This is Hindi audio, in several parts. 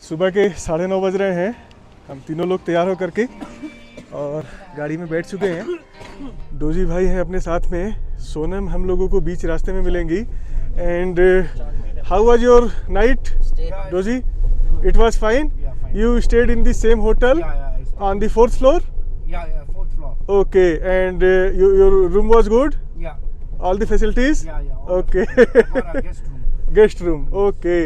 सुबह के 9:30 बज रहे हैं। हम तीनों लोग तैयार हो करके और गाड़ी में बैठ चुके हैं। डोजी भाई हैं अपने साथ में, सोनम हम लोगों को बीच रास्ते में मिलेंगी। And how was your night doji? It was fine. You stayed in the same hotel on the 4th floor? Yeah, 4th floor. Okay, and your room was good? Yeah. All the facilities? Yeah. Okay. For a guest room. Guest room. Okay.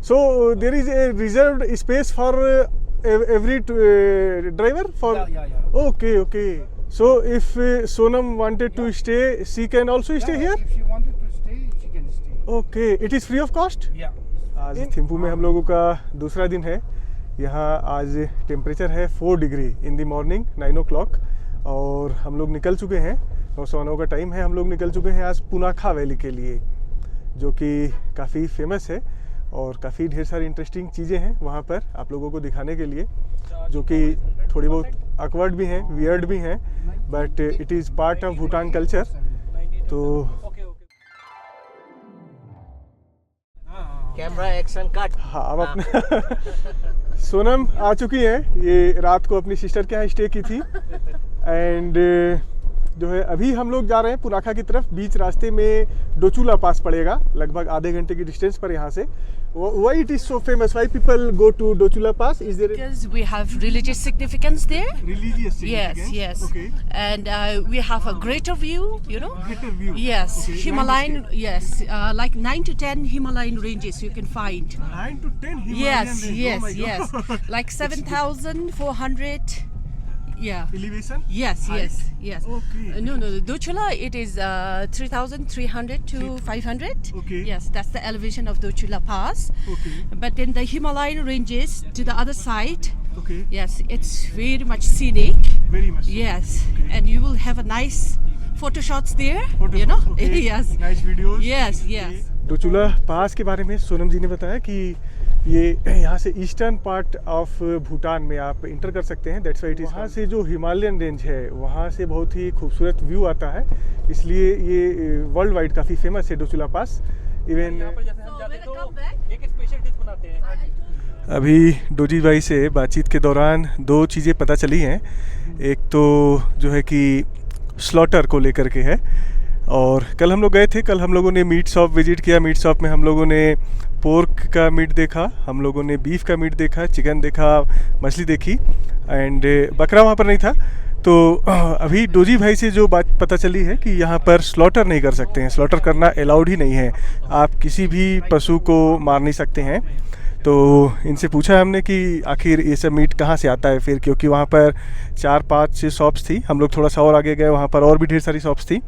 So there is a reserved space for every driver for. Yeah. Okay. So if Sonam wanted to stay, she can also stay here. If she wanted to stay, she can stay. Okay. It is free of cost. Yeah. आज थिम्पू में हम लोगों का दूसरा दिन है। यहाँ आज टेम्परेचर है 4 degree in the morning 9 o'clock और हम लोग निकल चुके हैं। 9:09 का टाइम है। हम लोग निकल चुके हैं आज पुनाखा वैली के लिए, जो कि काफ़ी फेमस है और काफ़ी ढेर सारी इंटरेस्टिंग चीज़ें हैं वहाँ पर आप लोगों को दिखाने के लिए, जो कि थोड़ी बहुत awkward भी हैं, वियर्ड भी हैं, but it is part of Bhutan culture. तो कैमरा एक्शन कट। हाँ, अब अपने सोनम आ चुकी है। ये रात को अपनी सिस्टर के यहाँ स्टे की थी। एंड जो है अभी हम लोग जा रहे हैं पुनाखा की तरफ। बीच रास्ते में डोचुला पास पड़ेगा, लगभग आधे घंटे की डिस्टेंस पर यहाँ से। Why it is so famous? Why people go to Dochula Pass? Is there Because we have religious significance there. religious significance? Yes. Okay. And we have a greater view, you know. Greater view. Yes, Okay. Himalayan. Yes, like 9 to 10 Himalayan ranges you can find. 9 to 10 Himalayan Yes, range. Oh my yes. God. Like 7,400. Yeah. Elevation? Yes. Okay. No. Dochula, it is 3,300 to 500. Okay. Yes, that's the elevation of Dochula Pass. Okay. But then the Himalayan ranges to the other side. Okay. Yes, it's very much scenic. Very much. so. Yes, Okay. and you will have a nice photo shots there. Photo You know. shots, okay. Yes. Nice videos. Yes. डोचुला पास के बारे में सोनम जी ने बताया कि ये यहाँ से ईस्टर्न पार्ट ऑफ भूटान में आप इंटर कर सकते हैं। That's why it is. वहाँ से जो हिमालयन रेंज है वहाँ से बहुत ही खूबसूरत व्यू आता है, इसलिए ये वर्ल्ड वाइड काफ़ी फेमस है डोचुला पास। इवन अभी डोजी भाई से बातचीत के दौरान 2 चीज़ें पता चली हैं। एक तो जो है कि स्लॉटर को लेकर के है, और कल हम लोग गए थे। कल हम लोगों ने मीट शॉप विजिट किया। मीट शॉप में हम लोगों ने पोर्क का मीट देखा, हम लोगों ने बीफ का मीट देखा, चिकन देखा, मछली देखी, एंड बकरा वहाँ पर नहीं था। तो अभी डोजी भाई से जो बात पता चली है कि यहाँ पर स्लॉटर नहीं कर सकते हैं, स्लॉटर करना अलाउड ही नहीं है। आप किसी भी पशु को मार नहीं सकते हैं। तो इनसे पूछा हमने कि आखिर ये सब मीट कहाँ से आता है फिर, क्योंकि वहाँ पर 4-5 शॉप्स थी। हम लोग थोड़ा सा और आगे गए, वहाँ पर और भी ढेर सारी शॉप्स थी।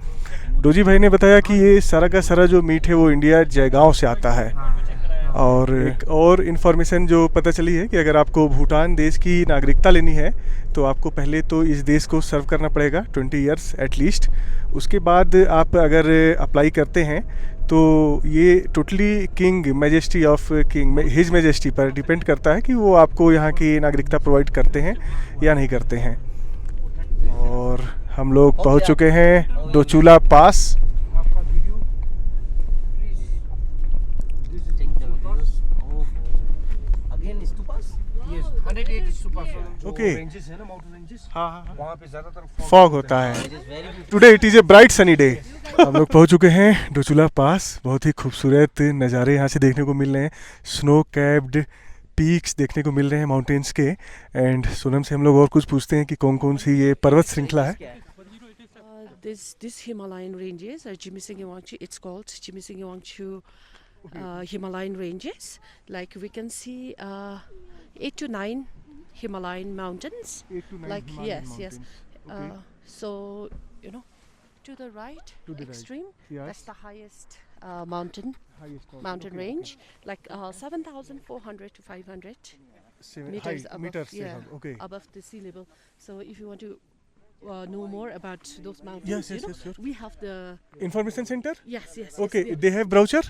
डोजी भाई ने बताया कि ये सारा का सारा जो मीट है वो इंडिया जयगांव से आता है। और एक और इन्फॉर्मेशन जो पता चली है कि अगर आपको भूटान देश की नागरिकता लेनी है तो आपको पहले तो इस देश को सर्व करना पड़ेगा 20 ईयर्स एटलीस्ट। उसके बाद आप अगर अप्लाई करते हैं तो ये totally king majesty of king his majesty पर डिपेंड करता है कि वो आपको यहाँ की नागरिकता प्रोवाइड करते हैं या नहीं करते हैं। और हम लोग पहुँच चुके हैं डोचुला पास। आपका video again stupas. Please. 108 stupas. Okay. Ranges है ना, माउंटेन रेंजेस। हाँ, वहाँ पे ज्यादातर फॉग होता है। It is very beautiful. Today it is a bright sunny day. हम लोग पहुंच चुके हैं डोचुला पास। बहुत ही खूबसूरत नज़ारे यहाँ से देखने को मिल रहे हैं। स्नो कैप्ड पीक्स देखने को मिल रहे हैं माउंटेन्स के। एंड सोनम से हम लोग और कुछ पूछते हैं कि कौन कौन सी ये पर्वत श्रृंखला है। This Himalayan ranges are Jimmy Wangchu. It's called Jimmy Wangchu Himalayan ranges. Like we can see 8 to 9 Himalayan mountains. 8 to 9 Like Himalayan yes. mountains. Okay. So you know, to the right, To the right. extreme. Yes. That's the highest mountain Okay. range. Like 7,400 to 500 meters Height, above. meters से Yeah, above. Okay. above the sea level. So if you want to know more about those mountains, Yes, sure. we have the Information center? yes. Okay, yes. they have brochure?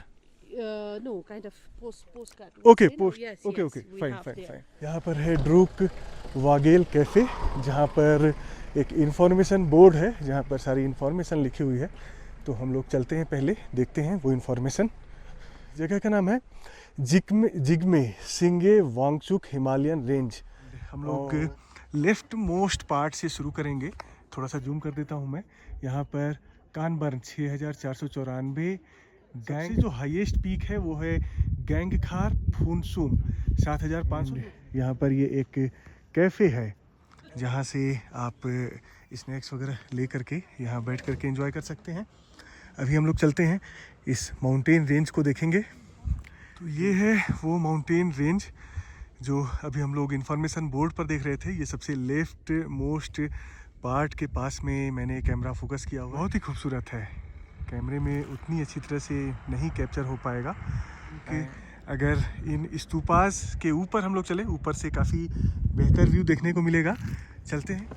No, kind of postcard. Okay, You know, post. Yes, Okay, yes, we fine. have there. यहाँ पर है ड्रूक वागेल कैफ़े, जहाँ पर एक इन्फॉर्मेशन बोर्ड है जहाँ पर सारी इन्फॉर्मेशन लिखी हुई है। तो हम लोग चलते हैं, पहले देखते हैं वो इन्फॉर्मेशन। जगह का नाम है जिग्मे सिंगे वांगचुक हिमालयन रेंज। हम लोग लेफ्ट मोस्ट पार्ट से शुरू करेंगे। थोड़ा सा जूम कर देता हूँ मैं। यहाँ पर कानबर्न 6494, गैंग जो हाईएस्ट पीक है वो है गैंगखार फुनसुम 7500। यहाँ पर ये एक कैफ़े है जहाँ से आप स्नैक्स वगैरह ले करके यहाँ बैठ करके एंजॉय कर सकते हैं। अभी हम लोग चलते हैं इस माउंटेन रेंज को देखेंगे। तो ये है वो माउंटेन रेंज जो अभी हम लोग इंफॉर्मेशन बोर्ड पर देख रहे थे। ये सबसे लेफ्ट मोस्ट पार्ट के पास में मैंने कैमरा फोकस किया हुआ। बहुत ही खूबसूरत है, कैमरे में उतनी अच्छी तरह से नहीं कैप्चर हो पाएगा कि अगर इन स्तूपास के ऊपर हम लोग चले, ऊपर से काफ़ी बेहतर व्यू देखने को मिलेगा। चलते हैं।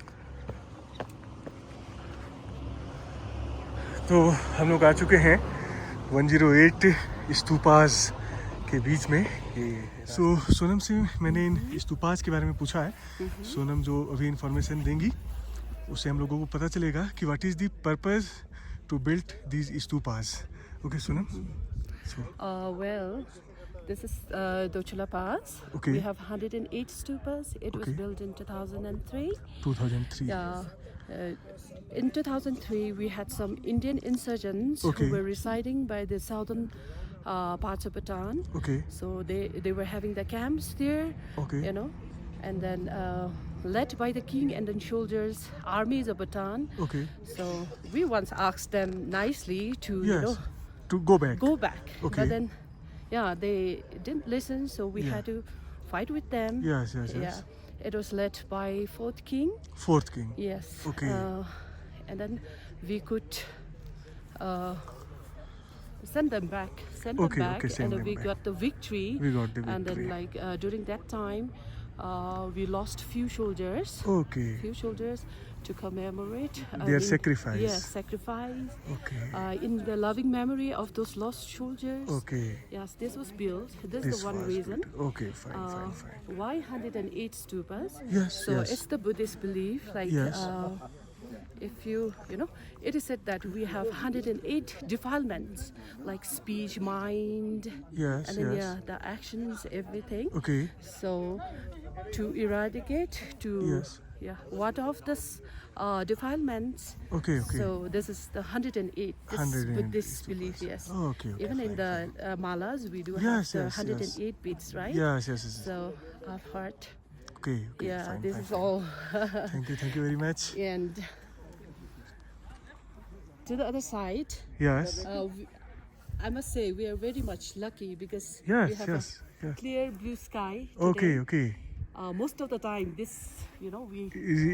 तो हम लोग आ चुके हैं 108 स्तूपास के बीच में। सोनम से मैंने इन स्तूपास के बारे में पूछा है। सोनम जो अभी इंफॉर्मेशन देंगी उससे हम लोगों को पता चलेगा कि what is the purpose to build these stupas. Okay, Sonam? Well, this is Dochula Pass. Okay. We have 108 stupas. It was built in 2003. 2003. Yeah. In 2003, we had some Indian insurgents Okay. who were residing by the southern parts of Bhutan. Okay. So they were having their camps there, Okay. you know, and then led by the king and then soldiers, armies of Bhutan. Okay. So we once asked them nicely to, you Yes. know, To go back. go back. Okay. But then, yeah, they didn't listen, so we Yeah. had to fight with them. Yes, yes, yes. Yeah, it was led by fourth king. Fourth king. Yes. Okay. And then we could send them back. Send Okay, them back, okay, send and then them we back. got the victory. We got the And victory. then, like during that time, we lost few soldiers. Okay. Few soldiers to commemorate Their sacrifice. Yes, sacrifice. Okay. In the loving memory of those lost soldiers. Okay. Yes, this was built. This This is the one was reason. good. Okay, fine, fine. Why 108 stupas? Yes, So yes. it's the Buddhist belief. Like, Yes. if you know, it is said that we have 108 defilements, like speech, mind, Yes, and then yes. the actions, everything. Okay. So to eradicate, to Yes. ward off this defilements. Okay, okay. So this is the 108. This 108 Buddhist belief, yes. Okay, okay. Even in fine, the malas, we do Yes, have the yes, 108 beats, right? Yes, yes, yes. So I've heard. Okay, okay. Yeah, fine, this fine, is fine. all. Thank you very much. And to the other side, Yes. I must say we are very much lucky because Yes, we have yes, a yes. clear blue sky. Okay, today. okay. Most of the time, this, you know, we.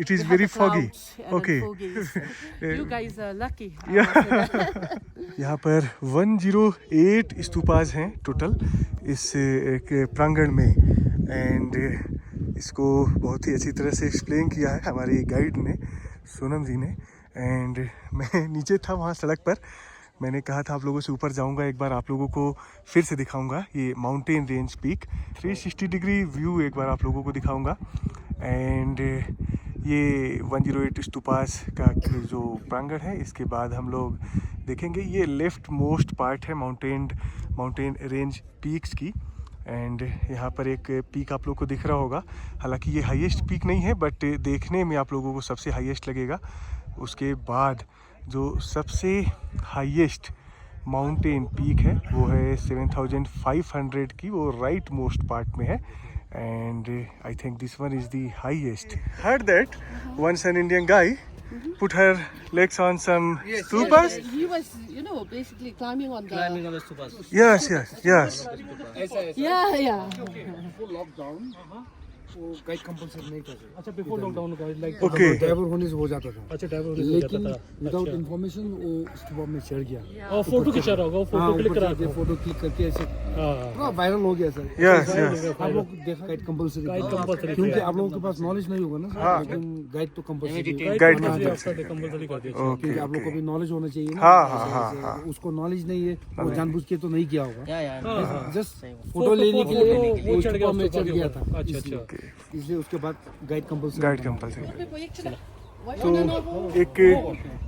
It is we have very the foggy. clouds and Okay. then foggy. You guys are lucky. I Yeah. must say that. यहाँ पर 108 स्तूपास हैं टोटल इस एक प्रांगण में। एंड इसको बहुत ही अच्छी तरह से एक्सप्लेन किया है हमारी गाइड ने, सोनम जी ने। एंड मैं नीचे था वहाँ सड़क पर, मैंने कहा था आप लोगों से ऊपर जाऊंगा, एक बार आप लोगों को फिर से दिखाऊंगा ये mountain range peak 360 degree view एक बार आप लोगों को दिखाऊंगा। एंड ये 108 स्तूपास का जो प्रांगण है, इसके बाद हम लोग देखेंगे ये लेफ्ट मोस्ट पार्ट है माउंटेन रेंज पीक्स की। एंड यहाँ पर एक पीक आप लोग को दिख रहा होगा, हालांकि ये हाईएस्ट पीक नहीं है बट देखने में आप लोगों को सबसे हाईएस्ट लगेगा। उसके बाद जो सबसे हाईएस्ट माउंटेन पीक है वो है 7500 की, वो राइट मोस्ट पार्ट में है। And I think this one is the highest. Heard that once an Indian guy put her legs on some stupas. He was, you know, basically climbing on the. on the stupas. Yes, yes, yes. Yeah, yeah. Before lockdown, वो गाइड कंपलसरी नहीं था। अच्छा बिफोर लॉकडाउन का लाइक Okay. ड्राइवर होने से हो जाता था। अच्छा ड्राइवर लेकिन विदाउट इन्फॉर्मेशन वो स्टूपा में चढ़ गया। और फोटो खिंचा रहा होगा, वो फोटो क्लिक करा के फोटो क्लिक करके ऐसे हां पूरा वायरल हो गया सर। Yes, yes. आप लोग देखा गाइड कंपलसरी, गाइड कंपलसरी क्योंकि आप लोगों के पास नॉलेज नहीं होगा ना, लेकिन गाइड तो कंपलसरी। गाइड आपका कंपलसरी कर दिया। ओके क्योंकि आप लोग को भी नॉलेज होना चाहिए ना। हाँ, हाँ, हाँ, हाँ। उसको नॉलेज नहीं है, वो जानबूझ के तो नहीं किया होगा। Yeah. जस्ट फोटो लेने के लिए वो चढ़ स्टूपा में गया चढ़ गया था। अच्छा अच्छा। इसलिए उसके बाद गाइड कंपलसरी। Guide compulsory. तो एक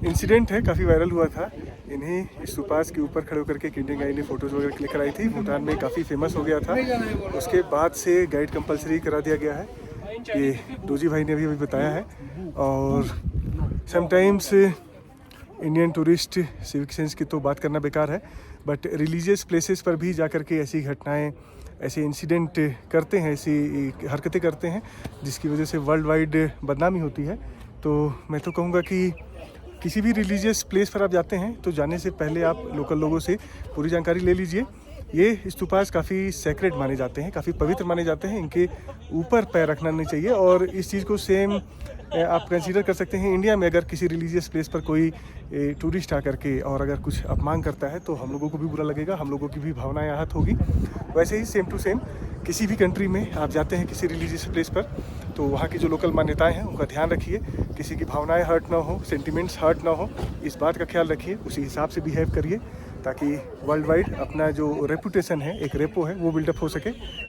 इंसिडेंट है, काफ़ी वायरल हुआ था। इन्हीं स्तूपास के ऊपर खड़े होकर के एक इंडियन गाइड ने फ़ोटोज़ वगैरह क्लिक कराई थी। भूटान में काफ़ी फेमस हो गया था। उसके बाद से गाइड कंपलसरी करा दिया गया है, ये डोजी भाई ने अभी बताया है। और sometimes Indian tourist civic sense की तो बात करना बेकार है, बट रिलीजियस प्लेसेस पर भी जाकर के ऐसी घटनाएं, ऐसे इंसिडेंट करते हैं, ऐसी हरकतें करते हैं जिसकी वजह से वर्ल्ड वाइड बदनामी होती है। तो मैं तो कहूँगा कि किसी भी रिलीजियस प्लेस पर आप जाते हैं तो जाने से पहले आप लोकल लोगों से पूरी जानकारी ले लीजिए। ये स्तूपास काफ़ी सेक्रेड माने जाते हैं, काफ़ी पवित्र माने जाते हैं, इनके ऊपर पैर रखना नहीं चाहिए। और इस चीज़ को सेम आप कंसीडर कर सकते हैं इंडिया में, अगर किसी रिलीजियस प्लेस पर कोई टूरिस्ट आकर के और अगर कुछ अपमान करता है तो हम लोगों को भी बुरा लगेगा, हम लोगों की भी भावनाएं आहत होगी। वैसे ही सेम टू सेम किसी भी कंट्री में आप जाते हैं किसी रिलीजियस प्लेस पर, तो वहाँ की जो लोकल मान्यताएं हैं उनका ध्यान रखिए, किसी की भावनाएं हर्ट ना हो, सेंटिमेंट्स हर्ट ना हो, इस बात का ख्याल रखिए, उसी हिसाब से बिहेव करिए ताकि वर्ल्ड वाइड अपना जो रेपुटेशन है, एक रेपो है, वो बिल्डअप हो सके।